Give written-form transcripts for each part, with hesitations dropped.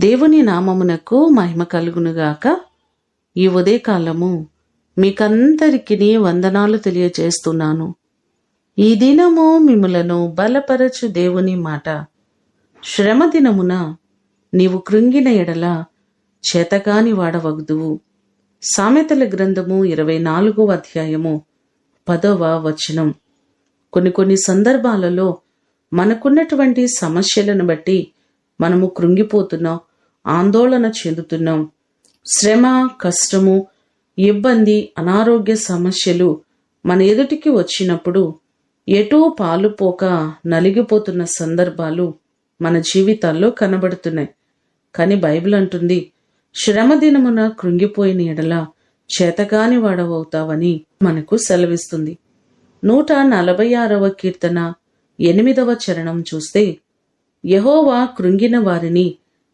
దేవుని నామమునకు మహిమ కలుగునుగాక. ఈ ఉదయకాలము మీకందరికీ వందనాలు తెలియజేస్తున్నాను. ఈ దినము మిమ్ములను బలపరచు దేవుని మాట. శ్రమ దినమున నీవు కృంగిన ఎడల చేతగాని వాడవగుదువు. సామెతల గ్రంథము 24వ అధ్యాయము 10వ వచనం. కొన్ని సందర్భాలలో మనకున్నటువంటి సమస్యలను బట్టి మనము కృంగిపోతున్నాం, ఆందోళన చెందుతున్నాం. శ్రమ, కష్టము, ఇబ్బంది, అనారోగ్య సమస్యలు మన ఎదుటికి వచ్చినప్పుడు ఎటూ పాలుపోక నలిగిపోతున్న సందర్భాలు మన జీవితాల్లో కనబడుతున్నాయి. కానీ బైబిల్ అంటుంది, శ్రమ దినమున కృంగిపోయిన ఎడల చేతగాని వాడవవుతావని మనకు సెలవిస్తుంది. 146వ కీర్తన 8వ చరణం చూస్తే, యెహోవా కృంగిన వారిని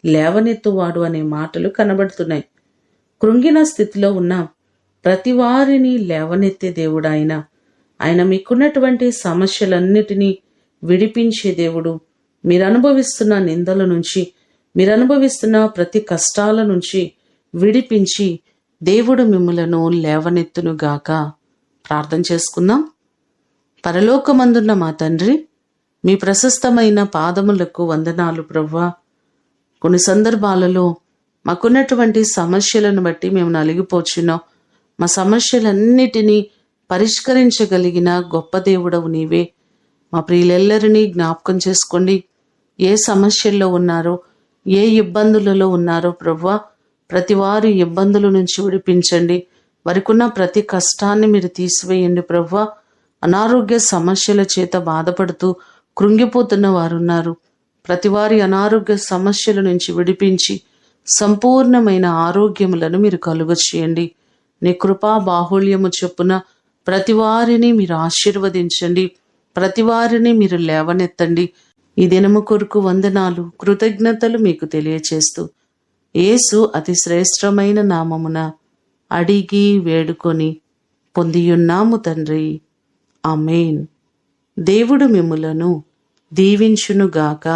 లేవనెత్తువాడు అనే మాటలు కనబడుతున్నాయి. కృంగిన స్థితిలో ఉన్న ప్రతి వారిని లేవనెత్తే దేవుడు ఆయన. ఆయన మీకున్నటువంటి సమస్యలన్నిటినీ విడిపించే దేవుడు. మీరు అనుభవిస్తున్న నిందల నుంచి, మీరు అనుభవిస్తున్న ప్రతి కష్టాల నుంచి విడిపించి దేవుడు మిమ్ములను లేవనెత్తునుగాక. ప్రార్థన చేసుకుందాం. పరలోకమందున్న మా తండ్రి, మీ ప్రశస్తమైన పాదములకు వందనాలు ప్రభువా. కొన్ని సందర్భాలలో మాకున్నటువంటి సమస్యలను బట్టి మేము నలిగిపోచున్నాం. మా సమస్యలన్నిటినీ పరిష్కరించగలిగిన గొప్ప దేవుడవు నీవే. మా ప్రియులెల్లరినీ జ్ఞాపకం చేసుకోండి. ఏ సమస్యల్లో ఉన్నారో, ఏ ఇబ్బందులలో ఉన్నారో ప్రభువా, ప్రతి వారి ఇబ్బందుల నుంచి విడిపించండి. వారికున్న ప్రతి కష్టాన్ని మీరు తీసివేయండి ప్రభువా. అనారోగ్య సమస్యల చేత బాధపడుతూ కృంగిపోతున్న వారున్నారు. ప్రతి వారి అనారోగ్య సమస్యల నుంచి విడిపించి సంపూర్ణమైన ఆరోగ్యములను మీరు కలుగచేయండి. నీ కృపా బాహుళ్యము చొప్పున ప్రతి వారిని మీరు ఆశీర్వదించండి. ప్రతి వారిని మీరు లేవనెత్తండి. ఈ దినము కొరకు వందనాలు, కృతజ్ఞతలు మీకు తెలియచేస్తూ యేసు అతి శ్రేష్టమైన నామమున అడిగి వేడుకొని పొందియున్నాము తండ్రి. ఆమేన్. దేవుడు మిమ్ములను దీవించునుగాక.